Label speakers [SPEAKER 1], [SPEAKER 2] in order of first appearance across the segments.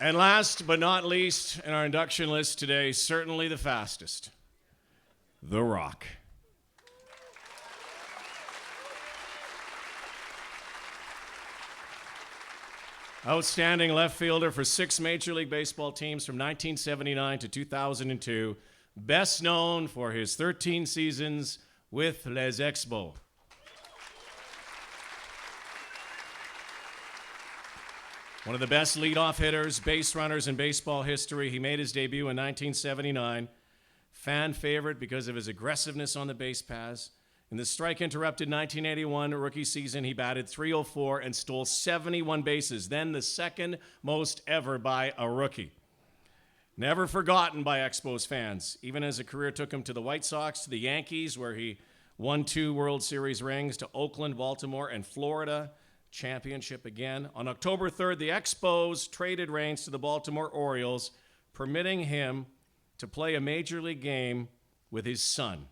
[SPEAKER 1] And last but not least in our induction list today, certainly the fastest, The Rock. Outstanding left fielder for 6 Major League Baseball teams from 1979 to 2002. Best known for his 13 seasons with Les Expos. One of the best leadoff hitters, base runners in baseball history. He made his debut in 1979. Fan favorite because of his aggressiveness on the base paths. In the strike-interrupted 1981 rookie season, he batted .304 and stole 71 bases, then the second most ever by a rookie. Never forgotten by Expos fans, even as a career took him to the White Sox, to the Yankees, where he won 2 World Series rings, to Oakland, Baltimore, and Florida. Championship again. On October 3rd, the Expos traded Raines to the Baltimore Orioles, permitting him to play a Major League game with his son,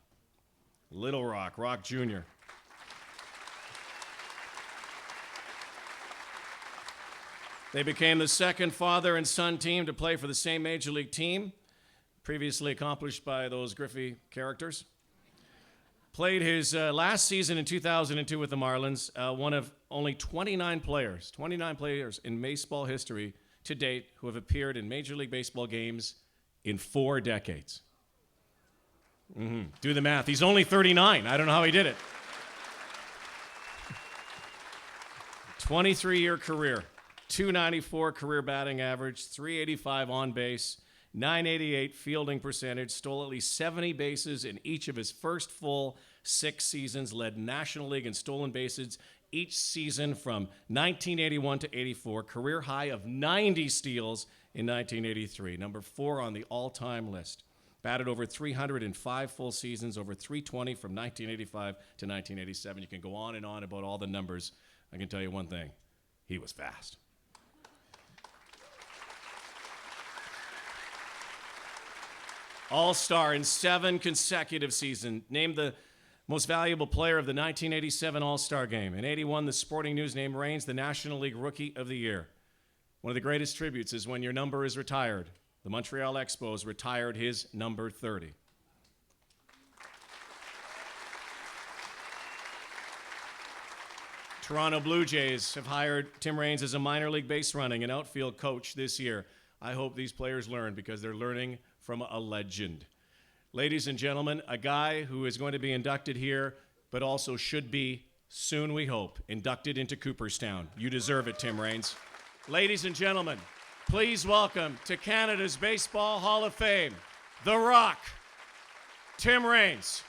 [SPEAKER 1] Little Rock, Rock Jr. They became the second father and son team to play for the same Major League team, previously accomplished by those Griffey characters. Played his last season in 2002 with the Marlins, one of only 29 players in baseball history to date who have appeared in Major League Baseball games in 4 decades. Do the math. He's only 39. I don't know how he did it. 23-year career, 294 career batting average, 385 on base, 988 fielding percentage, stole at least 70 bases in each of his first full 6 seasons, led National League in stolen bases each season from 1981 to 84, career high of 90 steals in 1983, number 4 on the all-time list. Batted over 305 full seasons, over 320 from 1985 to 1987. You can go on and on about all the numbers. I can tell you one thing, he was fast. All-star in 7 consecutive seasons. Named the most valuable player of the 1987 All-Star Game. In 81, the Sporting News named Raines the National League Rookie of the Year. One of the greatest tributes is when your number is retired. The Montreal Expos retired his number 30. Toronto Blue Jays have hired Tim Raines as a minor league base running and outfield coach this year. I hope these players learn because they're learning from a legend. Ladies and gentlemen, a guy who is going to be inducted here, but also should be, soon we hope, inducted into Cooperstown. You deserve it, Tim Raines. Ladies and gentlemen, please welcome to Canada's Baseball Hall of Fame, The Rock, Tim Raines.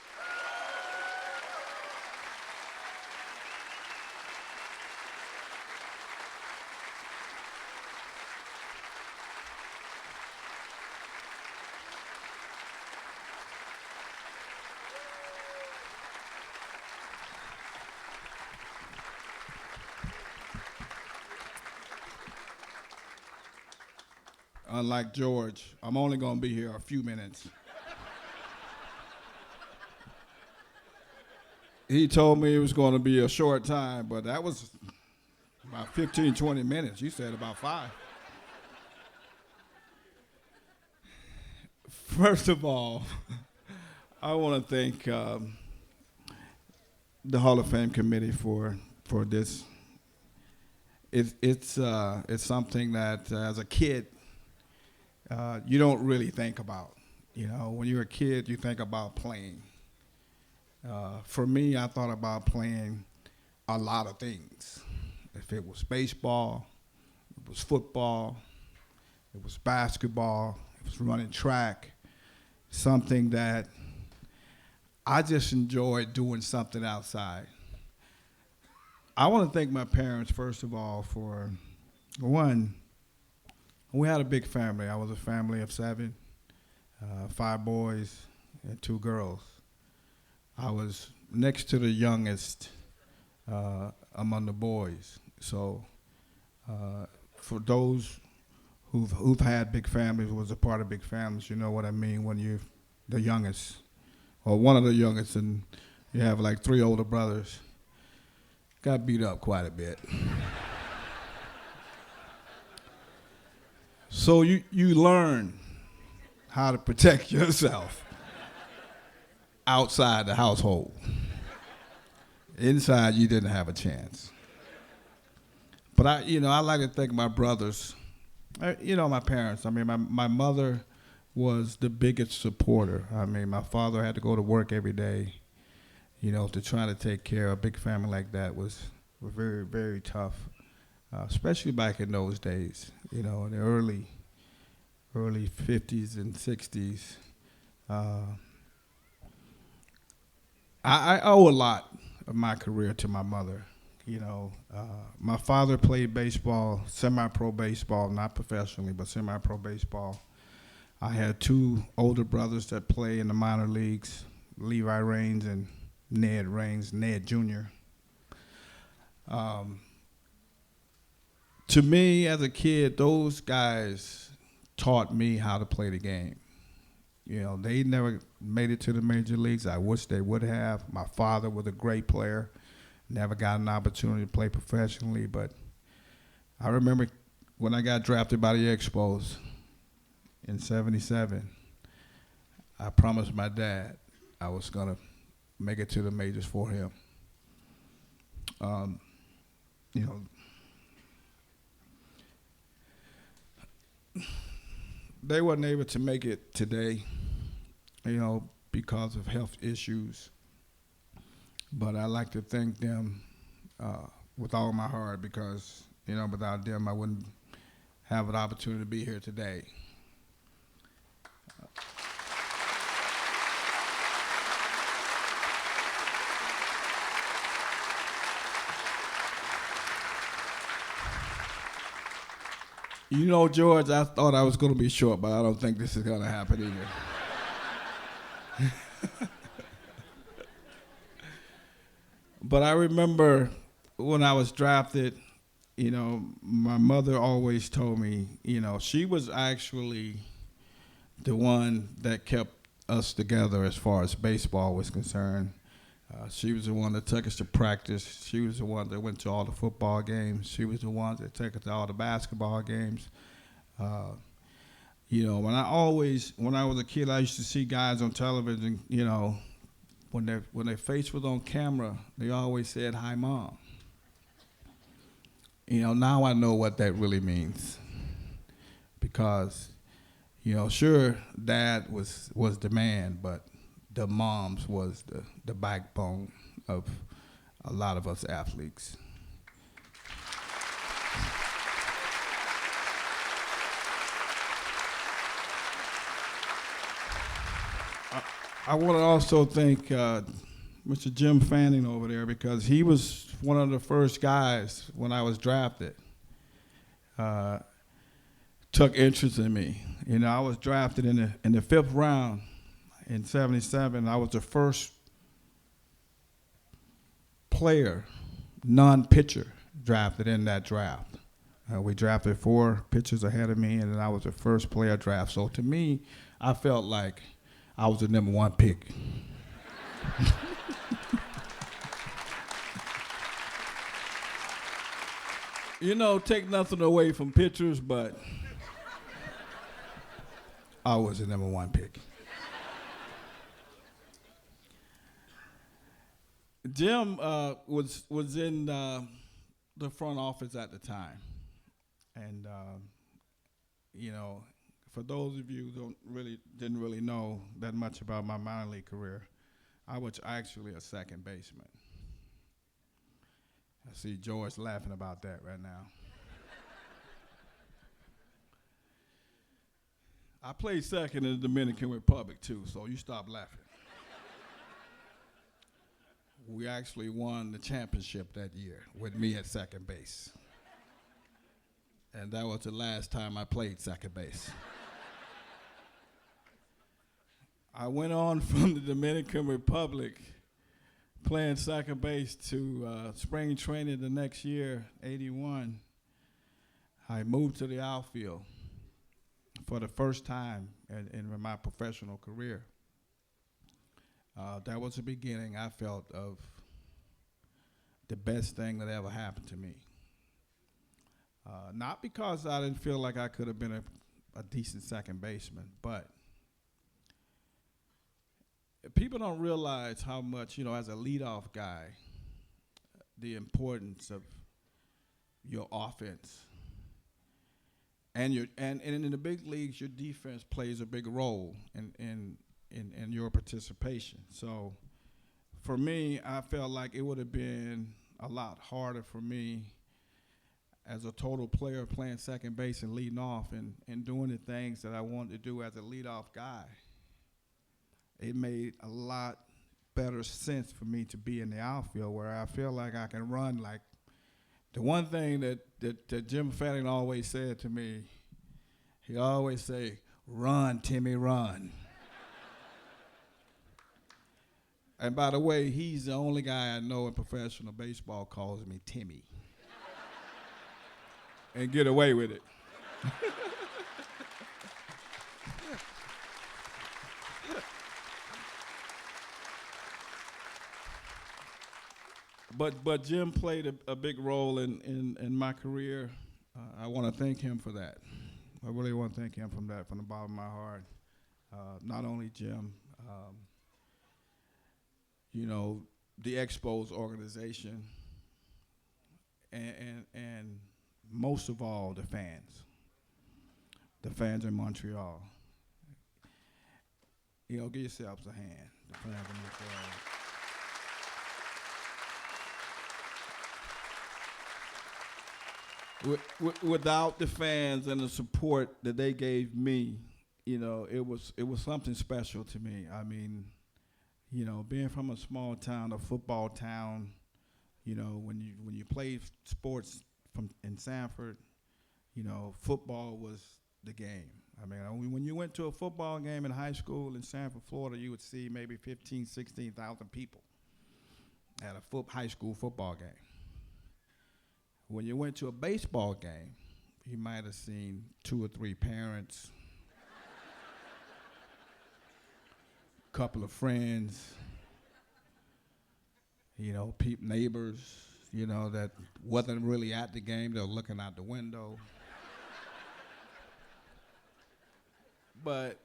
[SPEAKER 2] Unlike George, I'm only going to be here a few minutes. He told me it was going to be a short time, but that was about 15, 20 minutes. You said about 5. First of all, I want to thank the Hall of Fame committee for this. It's something that as a kid, you don't really think about. You know, when you're a kid, you think about playing. For me, I thought about playing a lot of things. If it was baseball, it was football, it was basketball, it was running track, something that I just enjoyed doing something outside. I want to thank my parents, first of all, for, one, we had a big family. I was a family of 7, 5 boys and 2 girls. I was next to the youngest among the boys. So for those who've had big families, was a part of big families, you know what I mean when you're the youngest, or one of the youngest, and you have like 3 older brothers. Got beat up quite a bit. So you learn how to protect yourself outside the household. Inside, you didn't have a chance. But I like to thank my brothers, my parents. I mean, my mother was the biggest supporter. I mean, my father had to go to work every day, to try to take care of a big family like that was very, very tough, especially back in those days, in the early 50s and 60s. I owe a lot of my career to my mother. My father played baseball, semi-pro baseball, not professionally, but semi-pro baseball. I had two older brothers that play in the minor leagues, Levi Raines and Ned Raines, Ned Jr. To me, as a kid, those guys taught me how to play the game. They never made it to the major leagues. I wish they would have. My father was a great player. Never got an opportunity to play professionally, but I remember when I got drafted by the Expos in '77, I promised my dad I was going to make it to the majors for him. They weren't able to make it today, because of health issues. But I like to thank them with all my heart because, without them, I wouldn't have an opportunity to be here today. George, I thought I was going to be short, but I don't think this is going to happen either. But I remember when I was drafted, my mother always told me, she was actually the one that kept us together as far as baseball was concerned. She was the one that took us to practice. She was the one that went to all the football games. She was the one that took us to all the basketball games. When I was a kid, I used to see guys on television, when their face was on camera, they always said, "Hi, Mom." Now I know what that really means. Because, sure, Dad was the man, but the moms was the backbone of a lot of us athletes. I want to also thank Mr. Jim Fanning over there because he was one of the first guys when I was drafted. Took interest in me. I was drafted in the fifth round in '77. I was the first player, non-pitcher, drafted in that draft. We drafted 4 pitchers ahead of me, and then I was the first player drafted. So to me, I felt like I was the number 1 pick. Take nothing away from pitchers, but I was the number 1 pick. Jim was in the front office at the time, and for those of you who didn't really know that much about my minor league career, I was actually a second baseman. I see George laughing about that right now. I played second in the Dominican Republic too, so you stop laughing. We actually won the championship that year with me at second base. And that was the last time I played second base. I went on from the Dominican Republic playing second base to spring training the next year, '81. I moved to the outfield for the first time in my professional career. That was the beginning, I felt, of the best thing that ever happened to me. Not because I didn't feel like I could have been a decent second baseman, but people don't realize how much, as a leadoff guy, the importance of your offense. And in the big leagues, your defense plays a big role in your participation. So for me, I felt like it would have been a lot harder for me as a total player playing second base and leading off and doing the things that I wanted to do as a leadoff guy. It made a lot better sense for me to be in the outfield where I feel like I can run. Like the one thing that Jim Fanning always said to me, he always say, "Run, Timmy, run." And by the way, he's the only guy I know in professional baseball calls me Timmy. And get away with it. But Jim played a big role in my career. I want to thank him for that. I really want to thank him from the bottom of my heart. Not only Jim, the Expos organization, and most of all, the fans in Montreal. Give yourselves a hand, the fans in Montreal. Without the fans and the support that they gave me, it was something special to me. I mean, being from a small town, a football town, when you play sports in Sanford, football was the game. I mean, when you went to a football game in high school in Sanford, Florida, you would see maybe 15, 16,000 people at a high school football game. When you went to a baseball game, you might have seen 2 or 3 parents, a couple of friends, neighbors, that wasn't really at the game. They were looking out the window. But,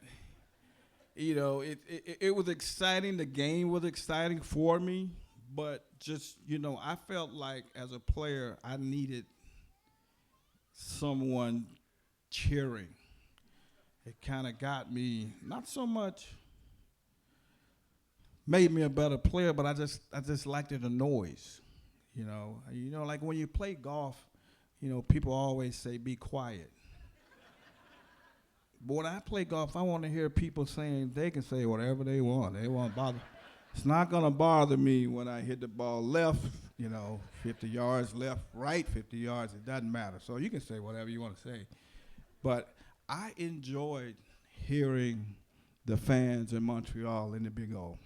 [SPEAKER 2] it was exciting. The game was exciting for me. But just, I felt like as a player, I needed someone cheering. It kind of got me, not so much made me a better player, but I just liked the noise. Like when you play golf, people always say, be quiet. But when I play golf, I want to hear people saying they can say whatever they want. They won't bother. It's not going to bother me when I hit the ball left, 50 yards, left, right, 50 yards. It doesn't matter. So you can say whatever you want to say. But I enjoyed hearing the fans in Montreal in the Big O.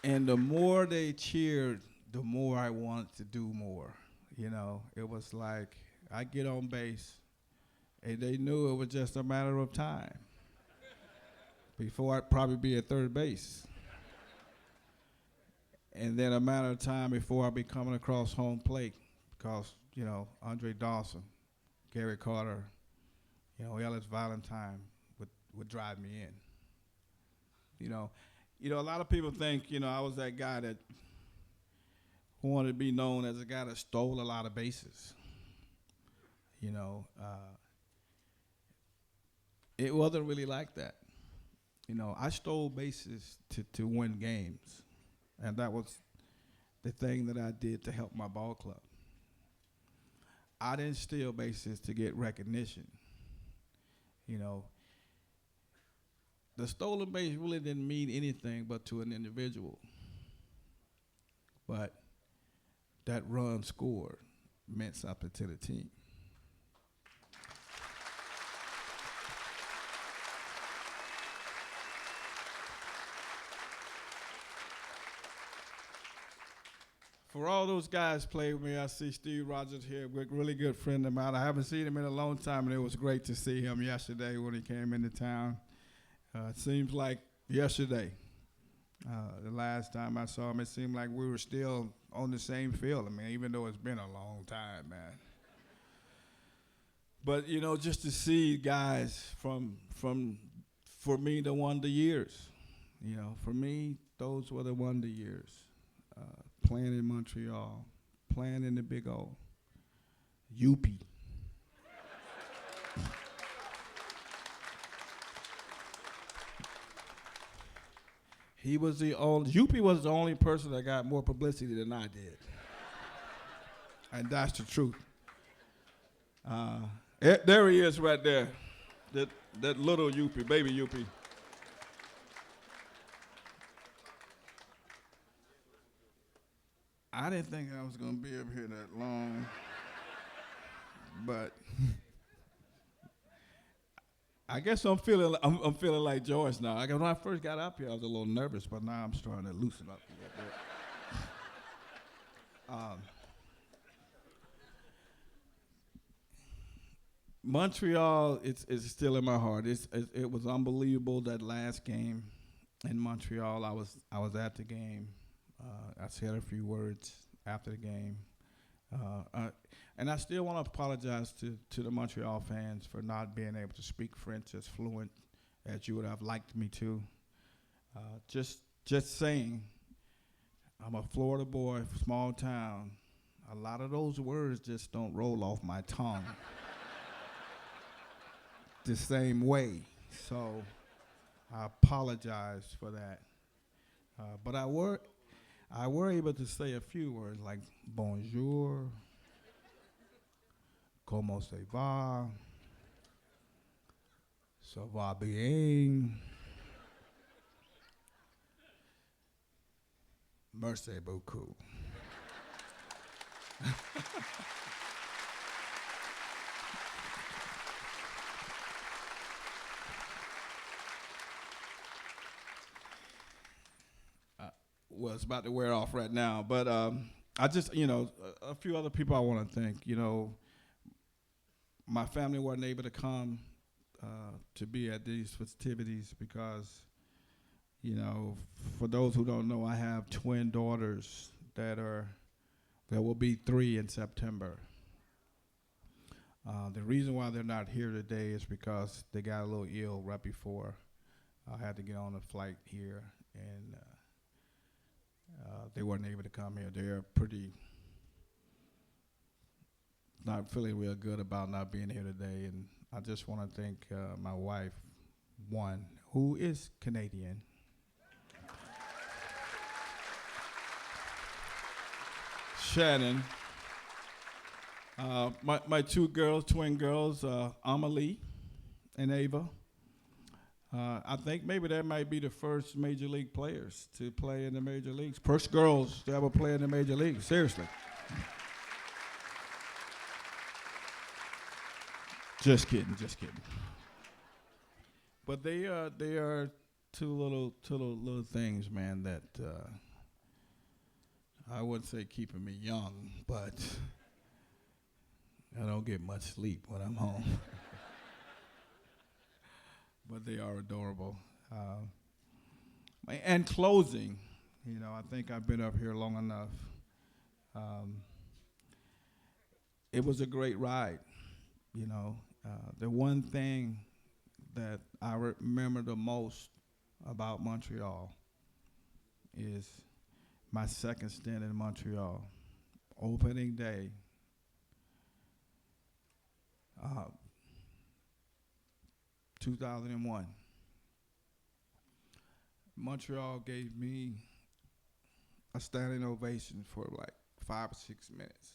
[SPEAKER 2] And the more they cheered, the more I wanted to do more. It was like I get on base, and they knew it was just a matter of time before I'd probably be at third base. And then a matter of time before I'd be coming across home plate because, Andre Dawson, Gary Carter, Ellis Valentine would drive me in. A lot of people think, I was that guy that wanted to be known as a guy that stole a lot of bases. It wasn't really like that. I stole bases to win games, and that was the thing that I did to help my ball club. I didn't steal bases to get recognition. The stolen base really didn't mean anything but to an individual. But that run scored meant something to the team. For all those guys played with me, I see Steve Rogers here, a really good friend of mine. I haven't seen him in a long time, and it was great to see him yesterday when he came into town. It seems like yesterday. The last time I saw him, it seemed like we were still on the same field. I mean, even though it's been a long time, man. But you know, just to see guys from for me the wonder years. You know, for me, those were the wonder years. Playing in Montreal, playing in the Big O, Youpie. Youpie was the only person that got more publicity than I did. And that's the truth. There he is right there. That little Youpie, baby Youpie. I didn't think I was going to be up here that long, but I guess I'm feeling like George now. When I first got up here, I was a little nervous, but now I'm starting to loosen up a little bit. Montreal, it's still in my heart. It was unbelievable that last game in Montreal. I was at the game. I said a few words after the game. And I still want to apologize to the Montreal fans for not being able to speak French as fluent as you would have liked me to. Just saying, I'm a Florida boy, small town. A lot of those words just don't roll off my tongue the same way. So I apologize for that. But I were able to say a few words like bonjour, comment ça va bien, merci beaucoup. Well, it's about to wear off right now, but I just, a few other people I want to thank. My family wasn't able to come to be at these festivities because, for those who don't know, I have twin daughters that will be 3 in September. The reason why they're not here today is because they got a little ill right before I had to get on a flight here, and they weren't able to come here. They're not feeling real good about not being here today, and I just want to thank my wife, one, who is Canadian. Shannon. My two girls, twin girls, Amelie and Ava. I think maybe that might be the first major league players to play in the major leagues. First girls to ever play in the major leagues, seriously. Just kidding. But they are two little things, man, that I wouldn't say keeping me young, but I don't get much sleep when I'm home. But they are adorable. And closing, I think I've been up here long enough. It was a great ride, The one thing that I remember the most about Montreal is my second stint in Montreal. Opening day, 2001. Montreal gave me a standing ovation for like 5 or 6 minutes.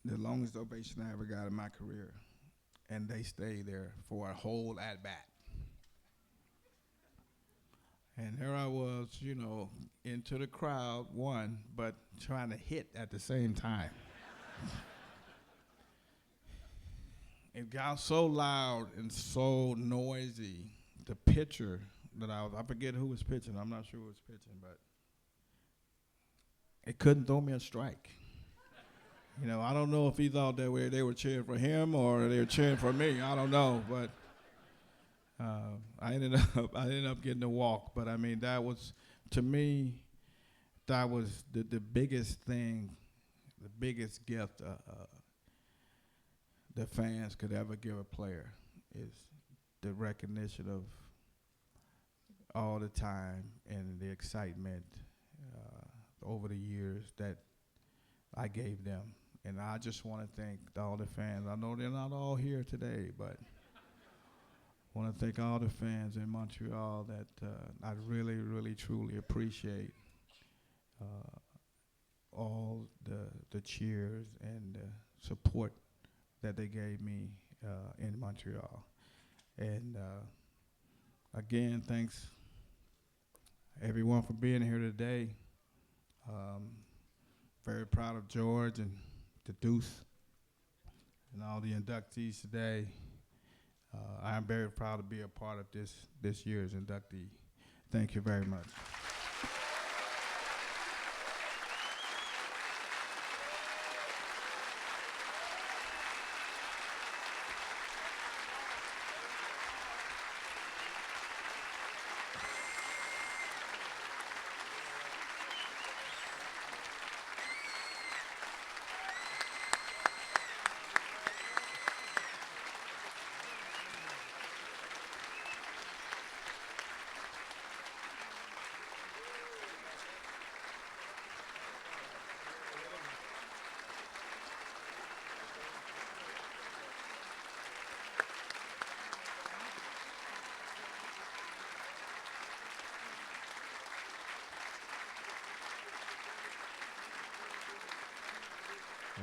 [SPEAKER 2] The longest ovation I ever got in my career. And they stayed there for a whole at-bat. And here I was, into the crowd, one, but trying to hit at the same time. It got so loud and so noisy. The pitcher that I forget who was pitching. I'm not sure who was pitching, but it couldn't throw me a strike. I don't know if he thought that they were cheering for him or they were cheering for me. I don't know, but I ended up getting to walk, but I mean that was, to me, that was the biggest thing, the biggest gift the fans could ever give a player is the recognition of all the time and the excitement over the years that I gave them. And I just want to thank all the fans. I know they're not all here today, but I want to thank all the fans in Montreal that I really, really, truly appreciate all the cheers and the support that they gave me in Montreal. And again, thanks everyone for being here today. Very proud of George and the Deuce and all the inductees today. I'm very proud to be a part of this year's inductee. Thank you very much.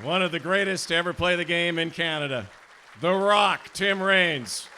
[SPEAKER 1] One of the greatest to ever play the game in Canada, The Rock, Tim Raines.